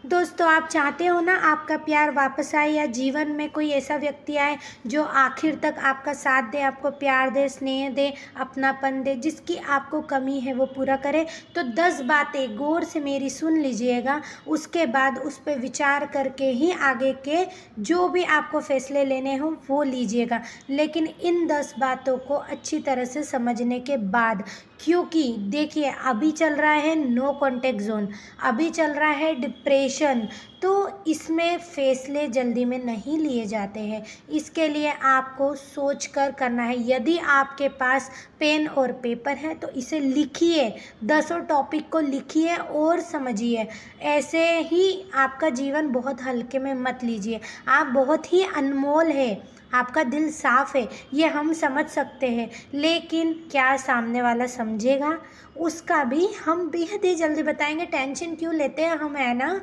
दोस्तों, आप चाहते हो ना आपका प्यार वापस आए या जीवन में कोई ऐसा व्यक्ति आए जो आखिर तक आपका साथ दे, आपको प्यार दे, स्नेह दे, अपनापन दे, जिसकी आपको कमी है वो पूरा करे। तो 10 बातें गौर से मेरी सुन लीजिएगा, उसके बाद उस पर विचार करके ही आगे के जो भी आपको फैसले लेने हों वो लीजिएगा। लेकिन इन 10 बातों को अच्छी तरह से समझने के बाद, क्योंकि देखिए अभी चल रहा है नो कॉन्टैक्ट जोन, अभी चल रहा है डिप्रेशन, तो इसमें फैसले जल्दी में नहीं लिए जाते हैं। इसके लिए आपको सोच कर करना है। यदि आपके पास पेन और पेपर है तो इसे लिखिए, 10 टॉपिक को लिखिए और समझिए। ऐसे ही आपका जीवन बहुत हल्के में मत लीजिए। आप बहुत ही अनमोल है, आपका दिल साफ है, ये हम समझ सकते हैं, लेकिन क्या सामने वाला समझेगा उसका भी हम बेहद ही जल्दी बताएंगे। टेंशन क्यों लेते हैं हम, है ना।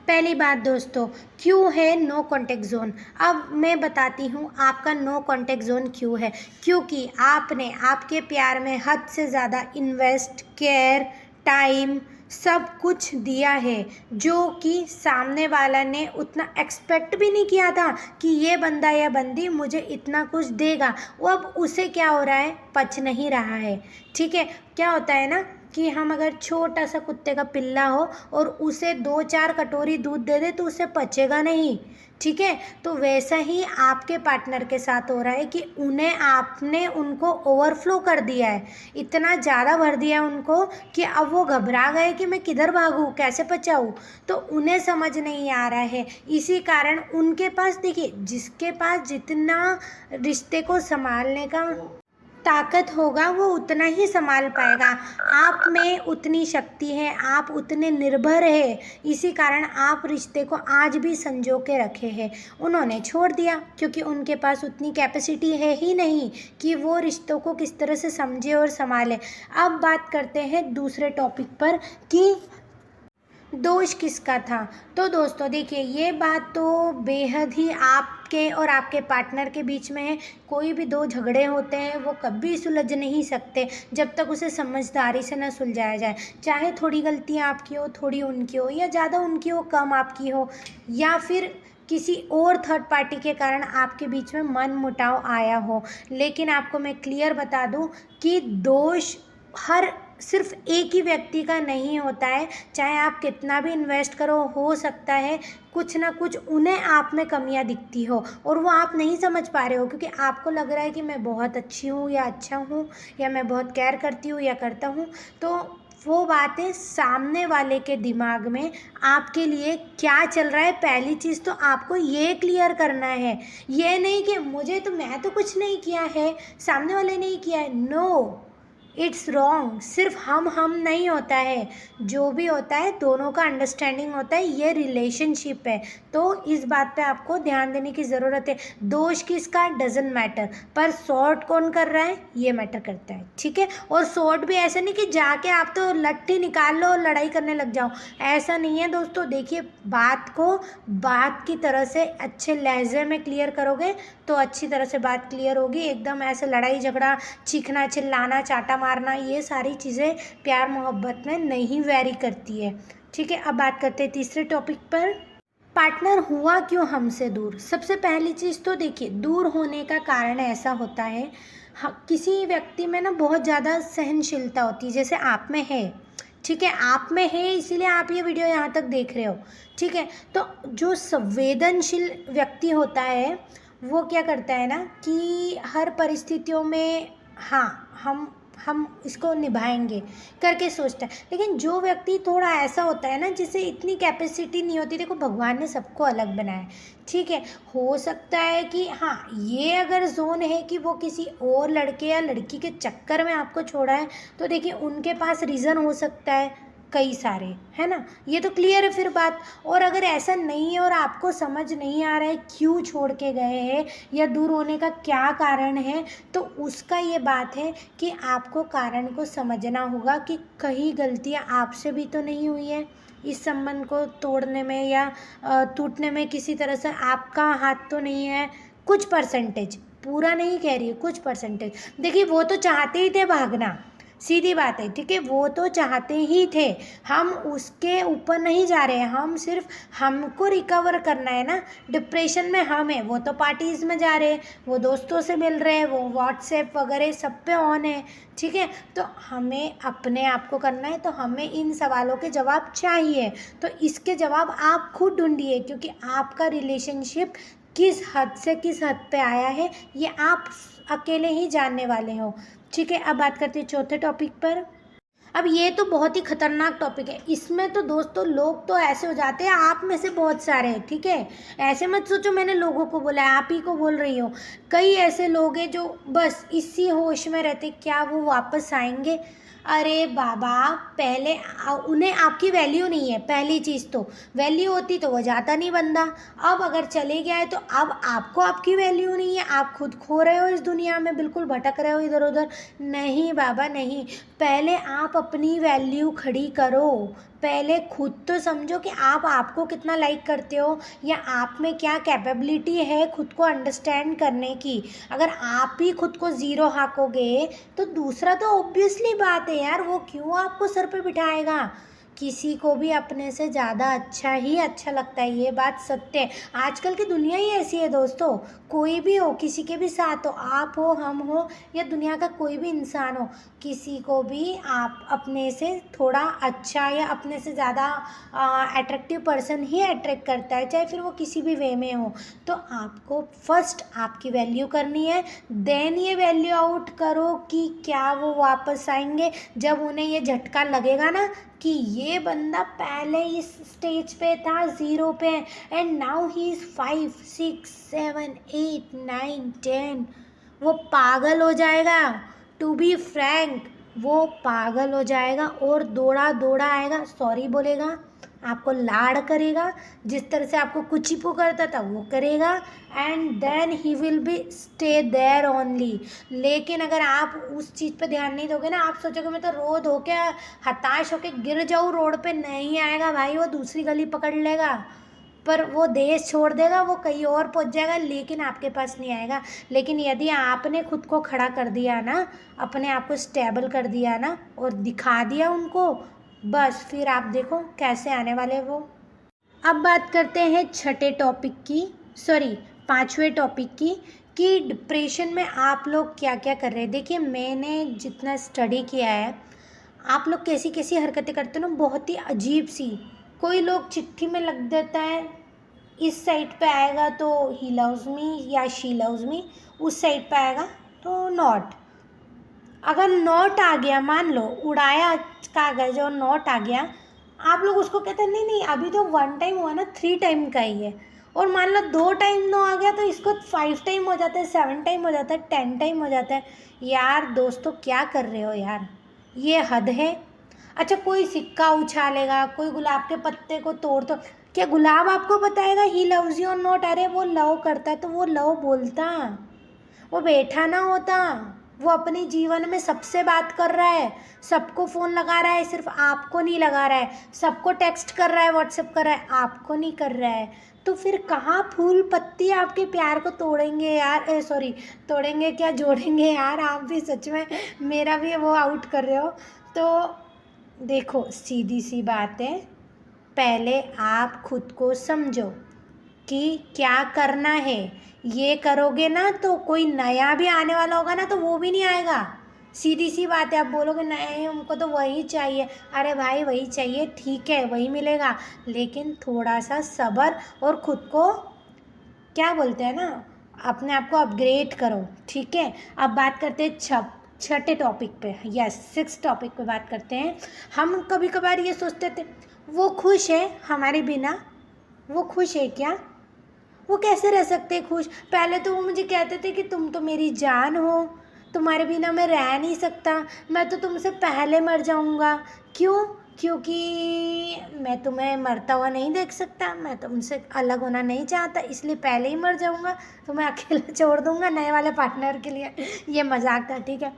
पहली बात दोस्तों, क्यों है नो कॉन्टैक्ट जोन। अब मैं बताती हूँ आपका नो कॉन्टैक्ट जोन क्यों है। क्योंकि आपने आपके प्यार में हद से ज़्यादा इन्वेस्ट, केयर, टाइम सब कुछ दिया है, जो कि सामने वाला ने उतना एक्सपेक्ट भी नहीं किया था कि ये बंदा या बंदी मुझे इतना कुछ देगा। वो अब उसे क्या हो रहा है, पच नहीं रहा है। ठीक है, क्या होता है ना कि हम अगर छोटा सा कुत्ते का पिल्ला हो और उसे 2-4 कटोरी दूध दे दे तो उसे पचेगा नहीं। ठीक है, तो वैसा ही आपके पार्टनर के साथ हो रहा है कि उन्हें आपने उनको ओवरफ्लो कर दिया है, इतना ज़्यादा भर दिया है उनको कि अब वो घबरा गए कि मैं किधर भागूँ, कैसे पचाऊँ। तो उन्हें समझ नहीं आ रहा है, इसी कारण उनके पास, देखिए जिसके पास जितना रिश्ते को संभालने का ताकत होगा वो उतना ही संभाल पाएगा। आप में उतनी शक्ति है, आप उतने निर्भर है, इसी कारण आप रिश्ते को आज भी संजो के रखे हैं। उन्होंने छोड़ दिया क्योंकि उनके पास उतनी कैपेसिटी है ही नहीं कि वो रिश्तों को किस तरह से समझे और संभाले। अब बात करते हैं दूसरे टॉपिक पर कि दोष किसका था। तो दोस्तों देखिए, ये बात तो बेहद ही आपके और आपके पार्टनर के बीच में है। कोई भी दो झगड़े होते हैं वो कभी सुलझ नहीं सकते जब तक उसे समझदारी से न सुलझाया जाए। चाहे थोड़ी गलतियाँ आपकी हो, थोड़ी उनकी हो, या ज़्यादा उनकी हो, कम आपकी हो, या फिर किसी और थर्ड पार्टी के कारण आपके बीच में मन मुटाव आया हो। लेकिन आपको मैं क्लियर बता दूं कि दोष हर सिर्फ एक ही व्यक्ति का नहीं होता है। चाहे आप कितना भी इन्वेस्ट करो, हो सकता है कुछ ना कुछ उन्हें आप में कमियां दिखती हो और वो आप नहीं समझ पा रहे हो, क्योंकि आपको लग रहा है कि मैं बहुत अच्छी हूँ या अच्छा हूँ, या मैं बहुत केयर करती हूँ या करता हूँ। तो वो बातें सामने वाले के दिमाग में आपके लिए क्या चल रहा है, पहली चीज़ तो आपको ये क्लियर करना है। ये नहीं कि मुझे तो, मैं तो कुछ नहीं किया है, सामने वाले ने ही किया है। No, it's wrong. सिर्फ हम नहीं होता है, जो भी होता है दोनों का अंडरस्टैंडिंग होता है, ये रिलेशनशिप है। तो इस बात पे आपको ध्यान देने की ज़रूरत है। दोष किसका डजंट मैटर, पर सॉर्ट कौन कर रहा है ये मैटर करता है। ठीक है, और सॉर्ट भी ऐसा नहीं कि जाके आप तो लट्ठी निकाल लो और लड़ाई करने लग जाओ, ऐसा नहीं है दोस्तों। देखिए, बात को बात की तरह से अच्छे लहजे में क्लियर करोगे तो अच्छी तरह से बात क्लियर होगी। एकदम ऐसे लड़ाई झगड़ा, चीखना चिल्लाना, चाटा मारना, ये सारी चीज़ें प्यार मोहब्बत में नहीं वैरी करती है। ठीक है, अब बात करते हैं तीसरे टॉपिक पर, पार्टनर हुआ क्यों हमसे दूर। सबसे पहली चीज़ तो देखिए, दूर होने का कारण ऐसा होता है, किसी व्यक्ति में ना बहुत ज़्यादा सहनशीलता होती है, जैसे आप में है। ठीक है, आप में है इसीलिए आप ये वीडियो यहाँ तक देख रहे हो। ठीक है, तो जो संवेदनशील व्यक्ति होता है वो क्या करता है ना कि हर परिस्थितियों में, हाँ हम इसको निभाएंगे करके सोचता है। लेकिन जो व्यक्ति थोड़ा ऐसा होता है ना जिसे इतनी कैपेसिटी नहीं होती, देखो भगवान ने सबको अलग बनाया है। ठीक है, हो सकता है कि हाँ ये अगर जोन है कि वो किसी और लड़के या लड़की के चक्कर में आपको छोड़ा है, तो देखिए उनके पास रीज़न हो सकता है कई सारे, है ना, ये तो क्लियर है फिर बात। और अगर ऐसा नहीं है और आपको समझ नहीं आ रहा है क्यों छोड़ के गए हैं या दूर होने का क्या कारण है, तो उसका ये बात है कि आपको कारण को समझना होगा कि कहीं गलतियाँ आपसे भी तो नहीं हुई है इस संबंध को तोड़ने में या टूटने में, किसी तरह से आपका हाथ तो नहीं है। कुछ परसेंटेज, पूरा नहीं कह रही है, कुछ परसेंटेज। देखिए वो तो चाहते ही थे भागना, सीधी बात है, ठीक है। वो तो चाहते ही थे, हम उसके ऊपर नहीं जा रहे हैं, हम सिर्फ हमको रिकवर करना है ना। डिप्रेशन में हम है, वो तो पार्टीज़ में जा रहे हैं, वो दोस्तों से मिल रहे हैं, वो व्हाट्सएप वगैरह सब पे ऑन है, ठीक है। तो हमें अपने आप को करना है, तो हमें इन सवालों के जवाब चाहिए। तो इसके जवाब आप खुद ढूंढिए, क्योंकि आपका रिलेशनशिप किस हद से किस हद पे आया है ये आप अकेले ही जानने वाले हो, ठीक है। अब बात करते हैं चौथे टॉपिक पर। अब ये तो बहुत ही खतरनाक टॉपिक है, इसमें तो दोस्तों लोग तो ऐसे हो जाते हैं, आप में से बहुत सारे हैं, ठीक है। ऐसे मत सोचो मैंने लोगों को बोला है, आप ही को बोल रही हो। कई ऐसे लोग हैं जो बस इसी होश में रहते, क्या वो वापस आएंगे। अरे बाबा, पहले उन्हें आपकी वैल्यू नहीं है, पहली चीज़ तो वैल्यू होती तो वो जाता नहीं बंदा। अब अगर चले गया है तो अब आपको आपकी वैल्यू नहीं है, आप खुद खो रहे हो इस दुनिया में, बिल्कुल भटक रहे हो इधर उधर। नहीं बाबा नहीं, पहले आप अपनी वैल्यू खड़ी करो। पहले खुद तो समझो कि आप आपको कितना लाइक करते हो, या आप में क्या कैपेबिलिटी है खुद को अंडरस्टैंड करने की। अगर आप ही खुद को ज़ीरो हाकोगे तो दूसरा तो ऑब्वियसली बात है यार, वो क्यों आपको सर पे बिठाएगा। किसी को भी अपने से ज़्यादा अच्छा ही अच्छा लगता है, ये बात सत्य है। आजकल की दुनिया ही ऐसी है दोस्तों, कोई भी हो, किसी के भी साथ हो, आप हो, हम हो, या दुनिया का कोई भी इंसान हो, किसी को भी आप अपने से थोड़ा अच्छा या अपने से ज़्यादा अट्रैक्टिव पर्सन ही अट्रैक्ट करता है, चाहे फिर वो किसी भी वे में हो। तो आपको फर्स्ट आपकी वैल्यू करनी है, देन ये वैल्यू आउट करो कि क्या वो वापस आएंगे। जब उन्हें ये झटका लगेगा ना कि ये बंदा पहले इस स्टेज पे था, ज़ीरो पे, एंड नाउ ही इज़ 5 6 7 8 9 10, वो पागल हो जाएगा। टू बी फ्रैंक, वो पागल हो जाएगा और दौड़ा दौड़ा आएगा, सॉरी बोलेगा, आपको लाड़ करेगा, जिस तरह से आपको कुचिपू करता था वो करेगा, and then he will be stay there only. लेकिन अगर आप उस चीज़ पे ध्यान नहीं दोगे ना, आप सोचोगे मैं तो रो धो के हताश होके गिर जाऊँ रोड पे, नहीं आएगा भाई, वो दूसरी गली पकड़ लेगा, पर वो देश छोड़ देगा, वो कहीं और पहुंच जाएगा, लेकिन आपके पास नहीं आएगा। लेकिन यदि आपने खुद को खड़ा कर दिया ना, अपने आप को स्टेबल कर दिया ना, और दिखा दिया उनको, बस फिर आप देखो कैसे आने वाले वो। अब बात करते हैं छठे टॉपिक की, सॉरी पांचवें टॉपिक की, कि डिप्रेशन में आप लोग क्या क्या कर रहे हैं। देखिए मैंने जितना स्टडी किया है, आप लोग कैसी कैसी हरकतें करते हो ना, बहुत ही अजीब सी। कोई लोग चिट्ठी में लग देता है, इस साइड पे आएगा तो ही लव्स मी या शी लव्स मी, उस साइड पे आएगा तो नॉट। अगर नॉट आ गया, मान लो उड़ाया कागज और नॉट आ गया, आप लोग उसको कहते हैं नहीं नहीं अभी तो 1 टाइम हुआ ना, 3 टाइम का ही है। और मान लो 2 टाइम नो आ गया तो इसको 5 टाइम हो जाता है, 7 टाइम हो जाता है, 10 टाइम हो जाता है। यार दोस्तों क्या कर रहे हो यार, ये हद है। अच्छा कोई सिक्का उछालेगा, कोई गुलाब के पत्ते को तोड़, तो क्या गुलाब आपको बताएगा ही लव्स यू और नॉट। अरे वो लव करता है तो वो लव बोलता, वो बैठा ना होता, वो अपनी जीवन में सबसे बात कर रहा है, सबको फ़ोन लगा रहा है, सिर्फ आपको नहीं लगा रहा है, सबको टेक्स्ट कर रहा है, व्हाट्सएप कर रहा है, आपको नहीं कर रहा है। तो फिर कहाँ फूल पत्ती आपके प्यार को तोड़ेंगे यार, सॉरी तोड़ेंगे क्या, जोड़ेंगे यार। आप भी सच में मेरा भी वो आउट कर रहे हो। तो देखो सीधी सी बात है, पहले आप खुद को समझो कि क्या करना है। ये करोगे ना तो कोई नया भी आने वाला होगा ना तो वो भी नहीं आएगा। सीधी सी बात है, आप बोलोगे नहीं हमको तो वही चाहिए, अरे भाई वही चाहिए ठीक है वही मिलेगा, लेकिन थोड़ा सा सब्र और खुद को क्या बोलते हैं ना, अपने आप को अपग्रेड करो, ठीक है। अब बात करते हैं छठे टॉपिक पे, यस 6 टॉपिक पे बात करते हैं। हम कभी कभार ये सोचते थे वो खुश है हमारे बिना, वो खुश है क्या, वो कैसे रह सकते हैं खुश। पहले तो वो मुझे कहते थे कि तुम तो मेरी जान हो, तुम्हारे बिना मैं रह नहीं सकता, मैं तो तुमसे पहले मर जाऊंगा। क्यों, क्योंकि मैं तुम्हें मरता हुआ नहीं देख सकता, मैं तुमसे अलग होना नहीं चाहता, इसलिए पहले ही मर जाऊंगा, तुम्हें अकेला छोड़ दूंगा नए वाले पार्टनर के लिए। ये मजाक था, ठीक है।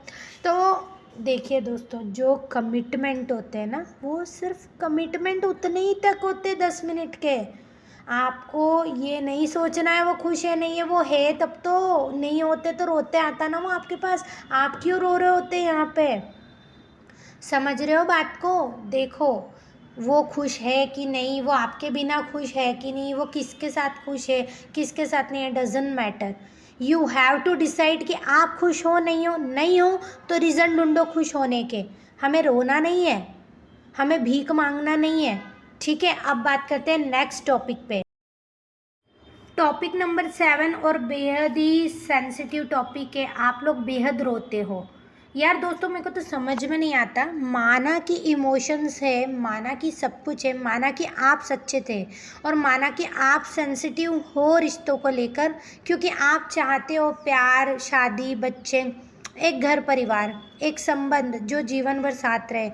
तो देखिए दोस्तों, जो कमिटमेंट होते हैं ना, वो सिर्फ कमिटमेंट उतने ही तक होते 10 मिनट के। आपको ये नहीं सोचना है वो खुश है नहीं है, वो है तब तो, नहीं होते तो रोते आता ना वो आपके पास, आप क्यों रो रहे होते यहाँ पे। समझ रहे हो बात को? देखो, वो खुश है कि नहीं, वो आपके बिना खुश है कि नहीं, वो किसके साथ खुश है, किसके साथ नहीं है, doesn't matter. You have to decide कि आप खुश हो, नहीं हो। नहीं हो तो रीज़न ढूंढो खुश होने के। हमें रोना नहीं है, हमें भीख मांगना नहीं है। ठीक है, अब बात करते हैं नेक्स्ट टॉपिक पे। टॉपिक नंबर 7 और बेहद ही सेंसिटिव टॉपिक है। आप लोग बेहद रोते हो। यार दोस्तों, मेरे को तो समझ में नहीं आता। माना कि इमोशंस है, माना कि सब कुछ है, माना कि आप सच्चे थे और माना कि आप सेंसिटिव हो रिश्तों को लेकर, क्योंकि आप चाहते हो प्यार, शादी, बच्चे, एक घर परिवार, एक संबंध जो जीवन भर साथ रहे।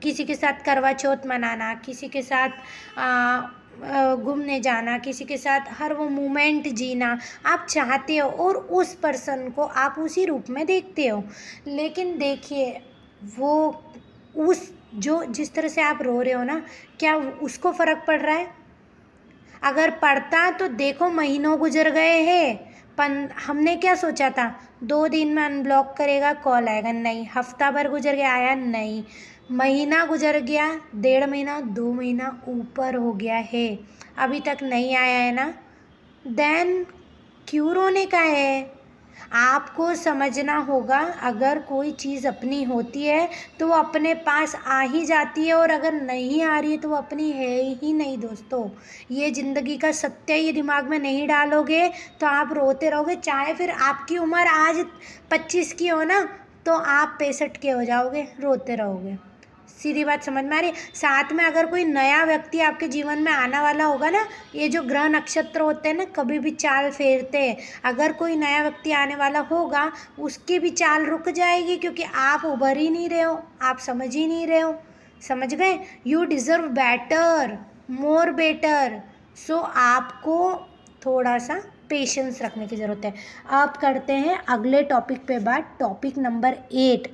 किसी के साथ करवा चौथ मनाना, किसी के साथ घूमने जाना, किसी के साथ हर वो मोमेंट जीना आप चाहते हो और उस पर्सन को आप उसी रूप में देखते हो। लेकिन देखिए, वो उस जो जिस तरह से आप रो रहे हो ना, क्या उसको फ़र्क पड़ रहा है? अगर पड़ता तो देखो, महीनों गुजर गए हैं। हमने क्या सोचा था, 2 दिन में अनब्लॉक करेगा, कॉल आएगा, नहीं। हफ्ता भर गुजर गया, आया नहीं। महीना गुजर गया, 1.5 महीना, 2 महीना ऊपर हो गया है, अभी तक नहीं आया है ना। देन क्यों रोने का है? आपको समझना होगा, अगर कोई चीज़ अपनी होती है तो वो अपने पास आ ही जाती है, और अगर नहीं आ रही है तो वो अपनी है ही नहीं दोस्तों। ये ज़िंदगी का सत्य है, ये दिमाग में नहीं डालोगे तो आप रोते रहोगे। चाहे फिर आपकी उम्र आज 25 की हो ना, तो आप 65 के हो जाओगे, रोते रहोगे। सीधी बात समझ में आ रही है? साथ में अगर कोई नया व्यक्ति आपके जीवन में आने वाला होगा ना, ये जो ग्रह नक्षत्र होते हैं ना, कभी भी चाल फेरते हैं। अगर कोई नया व्यक्ति आने वाला होगा, उसकी भी चाल रुक जाएगी, क्योंकि आप उभर ही नहीं रहे हो, आप समझ ही नहीं रहे हो। समझ गए? You deserve better, more better. So आपको थोड़ा सा पेशेंस रखने की ज़रूरत है। अब करते हैं अगले टॉपिक पे बात। टॉपिक नंबर 8,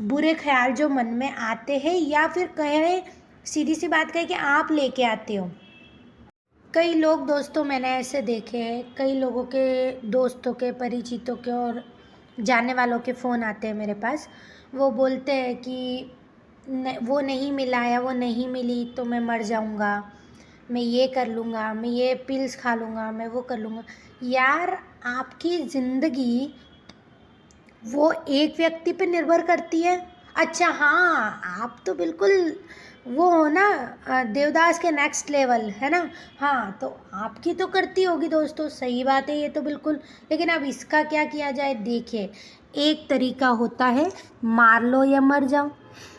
बुरे ख्याल जो मन में आते हैं, या फिर कहें, सीधी सी बात कहें कि आप लेके आते हो। कई लोग दोस्तों मैंने ऐसे देखे हैं, कई लोगों के दोस्तों के, परिचितों के और जानने वालों के फ़ोन आते हैं मेरे पास। वो बोलते हैं कि वो नहीं मिला या वो नहीं मिली तो मैं मर जाऊंगा, मैं ये कर लूँगा, मैं ये पिल्स खा लूँगा, मैं वो कर लूँगा। यार, आपकी ज़िंदगी वो एक व्यक्ति पे निर्भर करती है। अच्छा हाँ, आप तो बिल्कुल वो हो ना, देवदास के नेक्स्ट लेवल है ना। हाँ, तो आपकी तो करती होगी दोस्तों, सही बात है ये तो बिल्कुल। लेकिन अब इसका क्या किया जाए? देखिए, एक तरीका होता है, मार लो या मर जाओ।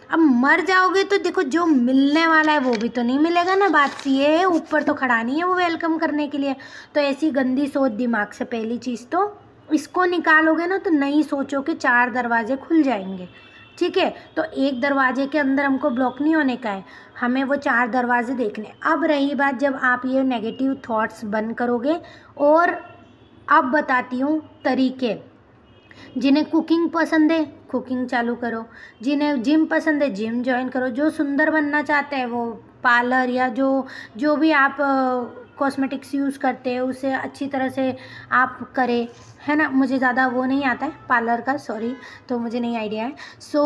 अब मर जाओगे तो देखो, जो मिलने वाला है वो भी तो नहीं मिलेगा ना। बात ये है, ऊपर तो खड़ा नहीं है वो वेलकम करने के लिए। तो ऐसी गंदी सोच दिमाग से, पहली चीज़ तो इसको निकालोगे ना, तो नहीं सोचो कि 4 दरवाजे खुल जाएंगे। ठीक है, तो एक दरवाजे के अंदर हमको ब्लॉक नहीं होने का है, हमें वो 4 दरवाजे देखने। अब रही बात, जब आप ये नेगेटिव थॉट्स बंद करोगे, और अब बताती हूँ तरीके। जिन्हें कुकिंग पसंद है, कुकिंग चालू करो। जिन्हें जिम पसंद है, जिम ज्वाइन करो। जो सुंदर बनना चाहते हैं, वो पार्लर या जो जो भी आप कॉस्मेटिक्स यूज़ करते हैं, उसे अच्छी तरह से आप करें, है ना। मुझे ज़्यादा वो नहीं आता है पार्लर का, सॉरी, तो मुझे नहीं आइडिया है। सो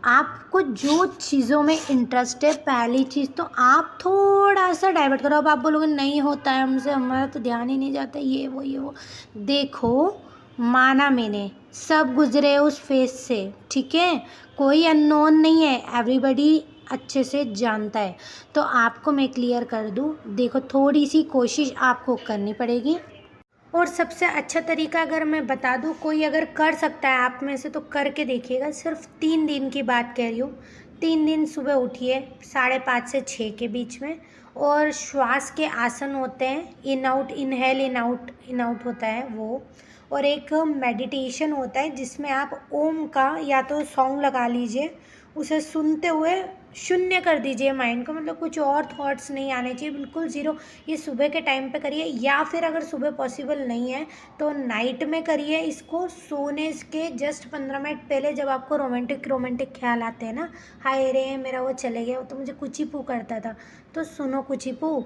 आपको जो चीज़ों में इंटरेस्ट है, पहली चीज़ तो आप थोड़ा सा डाइवर्ट करो। अब आप बोलोगे नहीं होता है हमसे, हमारा तो ध्यान ही नहीं जाता, ये वो। देखो, माना मैंने, सब गुजरे उस फेज से, ठीक है। कोई अननोन नहीं है, एवरीबडी अच्छे से जानता है। तो आपको मैं क्लियर कर दूं, देखो, थोड़ी सी कोशिश आपको करनी पड़ेगी। और सबसे अच्छा तरीका अगर मैं बता दूं, कोई अगर कर सकता है आप में से तो करके देखिएगा। सिर्फ 3 दिन की बात कह रही हूँ। 3 दिन सुबह उठिए 5:30 से 6 के बीच में, और श्वास के आसन होते हैं, in out, inhale in out होता है वो। और एक मेडिटेशन होता है जिसमें आप ओम का या तो सॉन्ग लगा लीजिए, उसे सुनते हुए शून्य कर दीजिए माइंड को, मतलब कुछ और थॉट्स नहीं आने चाहिए, बिल्कुल ज़ीरो। ये सुबह के टाइम पे करिए, या फिर अगर सुबह पॉसिबल नहीं है तो नाइट में करिए इसको, सोने के जस्ट 15 मिनट पहले, जब आपको रोमांटिक ख्याल आते हैं ना, हाय रे मेरा वो चले गया, वो तो मुझे कुछ ही पू करता था, तो सुनो कुछ ही पू,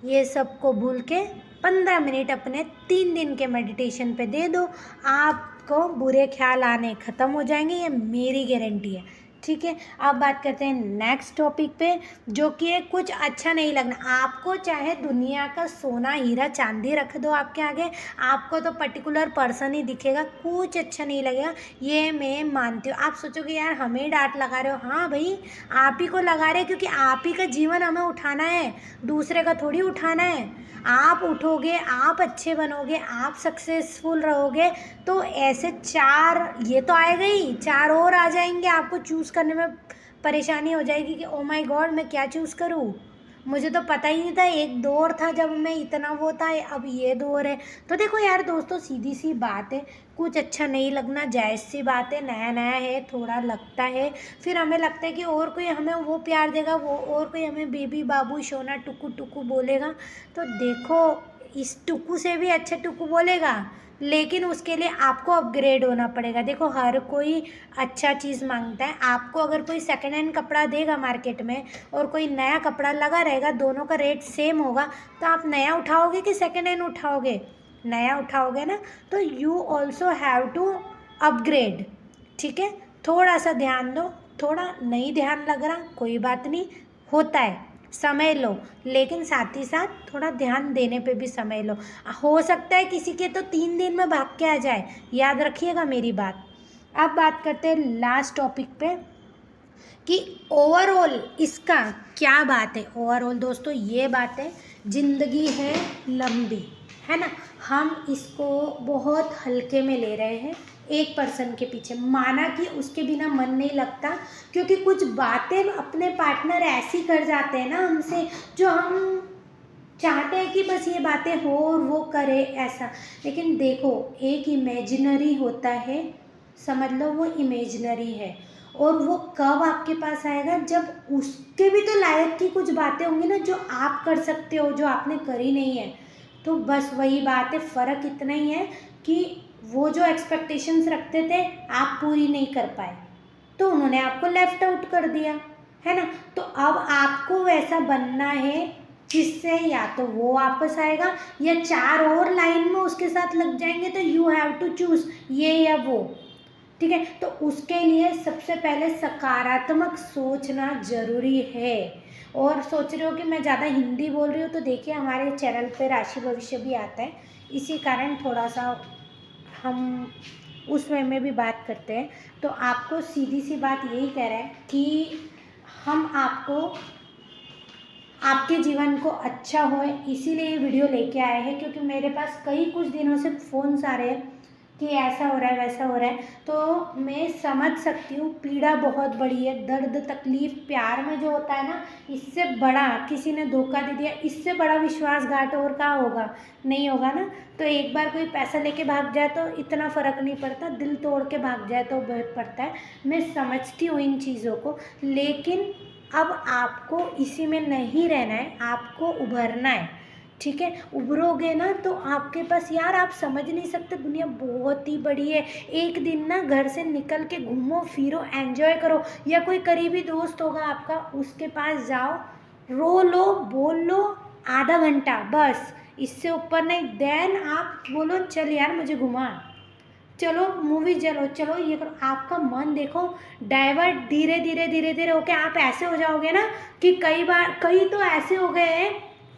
ये सब को भूल के 15 मिनट अपने 3 दिन के मेडिटेशन पे दे दो। आपको बुरे ख्याल आने ख़त्म हो जाएंगे, ये मेरी गारंटी है। ठीक है, अब बात करते हैं नेक्स्ट टॉपिक पे, जो कि है कुछ अच्छा नहीं लगना। आपको चाहे दुनिया का सोना हीरा चांदी रख दो आपके आगे, आपको तो पर्टिकुलर पर्सन ही दिखेगा, कुछ अच्छा नहीं लगेगा, ये मैं मानती हूँ। आप सोचोगे यार हमें डांट लगा रहे हो, हाँ भाई आप ही को लगा रहे हो, क्योंकि आप ही का जीवन हमें उठाना है, दूसरे का थोड़ी उठाना है। आप उठोगे, आप अच्छे बनोगे, आप सक्सेसफुल रहोगे, तो ऐसे चार, ये तो आएगा ही, चार और आ जाएंगे, आपको चूज़ करने में परेशानी हो जाएगी कि ओ माय गॉड मैं क्या चूज़ करूँ, मुझे तो पता ही नहीं था, एक दौर था जब मैं इतना वो था, अब ये दौर है। तो देखो यार दोस्तों, सीधी सी बात है, कुछ अच्छा नहीं लगना जायज़ सी बात है, नया नया है, थोड़ा लगता है, फिर हमें लगता है कि और कोई हमें वो प्यार देगा, वो और कोई हमें बेबी बाबू सोना टुकू टुकू बोलेगा। तो देखो, इस टुकू से भी अच्छा टुकू बोलेगा, लेकिन उसके लिए आपको अपग्रेड होना पड़ेगा। देखो हर कोई अच्छा चीज़ मांगता है, आपको अगर कोई सेकेंड हैंड कपड़ा देगा मार्केट में और कोई नया कपड़ा लगा रहेगा, दोनों का रेट सेम होगा, तो आप नया उठाओगे कि सेकेंड हैंड उठाओगे? नया उठाओगे ना। तो you also have to upgrade, ठीक है, थोड़ा सा ध्यान दो, थोड़ा नहीं ध्यान लग रहा कोई बात नहीं, होता है, समय लो, लेकिन साथ ही साथ थोड़ा ध्यान देने पे भी समय लो। हो सकता है किसी के तो 3 दिन में भाग के आ जाए, याद रखिएगा मेरी बात। अब बात करते हैं लास्ट टॉपिक पे कि ओवरऑल इसका क्या बात है। ओवरऑल दोस्तों ये बात है, ज़िंदगी है लंबी, है ना, हम इसको बहुत हल्के में ले रहे हैं, एक पर्सन के पीछे, माना कि उसके बिना मन नहीं लगता, क्योंकि कुछ बातें अपने पार्टनर ऐसी कर जाते हैं ना हमसे, जो हम चाहते हैं कि बस ये बातें हो और वो करे ऐसा। लेकिन देखो, एक इमेजिनरी होता है, समझ लो वो इमेजिनरी है, और वो कब आपके पास आएगा, जब उसके भी तो लायक की कुछ बातें होंगी ना, जो आप कर सकते हो, जो आपने करी नहीं है। तो बस वही बात है, फ़र्क इतना ही है कि वो जो एक्सपेक्टेशंस रखते थे आप पूरी नहीं कर पाए, तो उन्होंने आपको लेफ्ट आउट कर दिया, है ना। तो अब आपको वैसा बनना है जिससे या तो वो वापस आएगा, या चार और लाइन में उसके साथ लग जाएंगे, तो यू हैव टू चूज ये या वो, ठीक है। तो उसके लिए सबसे पहले सकारात्मक सोचना जरूरी है। और सोच रहे हो कि मैं ज़्यादा हिंदी बोल रही हूँ, तो देखिए हमारे चैनल पे राशि भविष्य भी आता है, इसी कारण थोड़ा सा हम उस वे में भी बात करते हैं। तो आपको सीधी सी बात यही कह रहा है कि हम आपको आपके जीवन को अच्छा हो, इसीलिए ये वीडियो लेके आए हैं, क्योंकि मेरे पास कई कुछ दिनों से फ़ोन्स आ रहे हैं कि ऐसा हो रहा है वैसा हो रहा है। तो मैं समझ सकती हूँ, पीड़ा बहुत बड़ी है, दर्द तकलीफ़ प्यार में जो होता है ना, इससे बड़ा किसी ने धोखा दे दिया, इससे बड़ा विश्वासघात और क्या होगा, नहीं होगा ना। तो एक बार कोई पैसा लेके भाग जाए तो इतना फ़र्क नहीं पड़ता, दिल तोड़ के भाग जाए तो बहुत पड़ता है। मैं समझती हूँ इन चीज़ों को, लेकिन अब आपको इसी में नहीं रहना है, आपको उभरना है, ठीक है। उभरोगे ना तो आपके पास, यार आप समझ नहीं सकते, दुनिया बहुत ही बड़ी है। एक दिन ना घर से निकल के घूमो फिरो, एंजॉय करो, या कोई करीबी दोस्त होगा आपका, उसके पास जाओ, रो लो बोल लो, आधा घंटा बस, इससे ऊपर नहीं। देन आप बोलो चल यार मुझे घुमा, चलो मूवी, चलो चलो ये करो, आपका मन देखो डाइवर्ट धीरे धीरे धीरे धीरे होके आप ऐसे हो जाओगे ना कि कई तो ऐसे हो गए हैं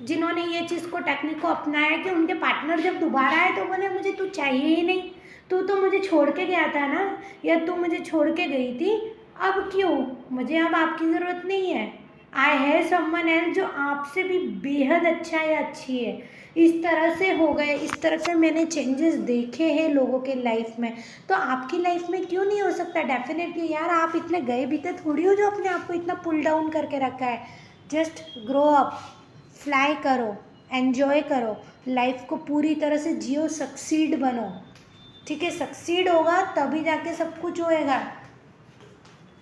जिन्होंने ये चीज़ को, टेक्निक को अपनाया कि उनके पार्टनर जब दोबारा आए तो बोले मुझे तू चाहिए ही नहीं, तू तो मुझे छोड़ के गया था ना, या तू मुझे छोड़ के गई थी, अब क्यों, मुझे अब आपकी ज़रूरत नहीं है, आई हैव समवन एल्स जो आपसे भी बेहद अच्छा या अच्छी है। इस तरह से हो गए, इस तरह से मैंने चेंजेस देखे हैं लोगों के लाइफ में। तो आपकी लाइफ में क्यों नहीं हो सकता? डेफिनेटली यार, आप इतने गए बीते थोड़ी हो जो अपने आप को इतना पुल डाउन करके रखा है। जस्ट ग्रो अप, फ्लाई करो, एन्जॉय करो, लाइफ को पूरी तरह से जियो, सक्सीड बनो, ठीक है। सक्सीड होगा तभी जाके सब कुछ होएगा,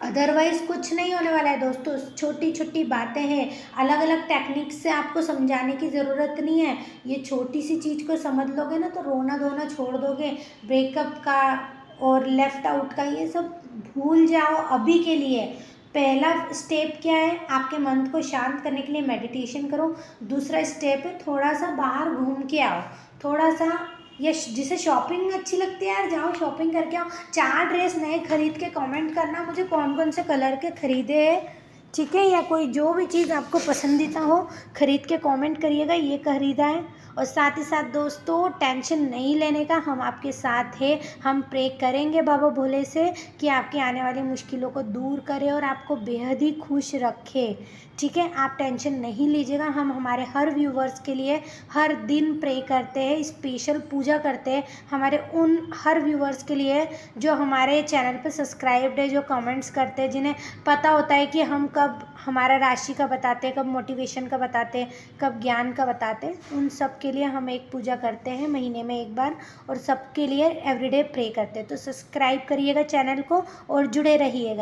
अदरवाइज कुछ नहीं होने वाला है दोस्तों। छोटी छोटी बातें हैं, अलग अलग टेक्निक से आपको समझाने की ज़रूरत नहीं है, ये छोटी सी चीज़ को समझ लोगे ना तो रोना धोना छोड़ दोगे, ब्रेकअप का और लेफ़्ट आउट का ये सब भूल जाओ अभी के लिए। पहला स्टेप क्या है, आपके मन को शांत करने के लिए मेडिटेशन करो। दूसरा स्टेप है थोड़ा सा बाहर घूम के आओ, थोड़ा सा या जिसे शॉपिंग अच्छी लगती है यार, जाओ शॉपिंग करके आओ। 4 ड्रेस नए खरीद के कमेंट करना मुझे कौन कौन से कलर के खरीदे हैं, ठीक है। या कोई जो भी चीज़ आपको पसंदीदा हो खरीद के कमेंट करिएगा ये खरीदा है। और साथ ही साथ दोस्तों टेंशन नहीं लेने का, हम आपके साथ हैं। हम प्रे करेंगे बाबा भोले से कि आपकी आने वाली मुश्किलों को दूर करे और आपको बेहद ही खुश रखे, ठीक है। आप टेंशन नहीं लीजिएगा, हम हमारे हर व्यूवर्स के लिए हर दिन प्रे करते हैं, स्पेशल पूजा करते हैं हमारे उन हर व्यूवर्स के लिए जो हमारे चैनल पर सब्सक्राइब्ड है, जो कमेंट्स करते हैं, जिन्हें पता होता है कि हम कब हमारा राशि का बताते हैं, कब मोटिवेशन का बताते हैं, कब ज्ञान का बताते हैं। उन सब के लिए हम एक पूजा करते हैं महीने में एक बार, और सबके लिए एवरीडे प्रे करते हैं। तो सब्सक्राइब करिएगा चैनल को और जुड़े रहिएगा।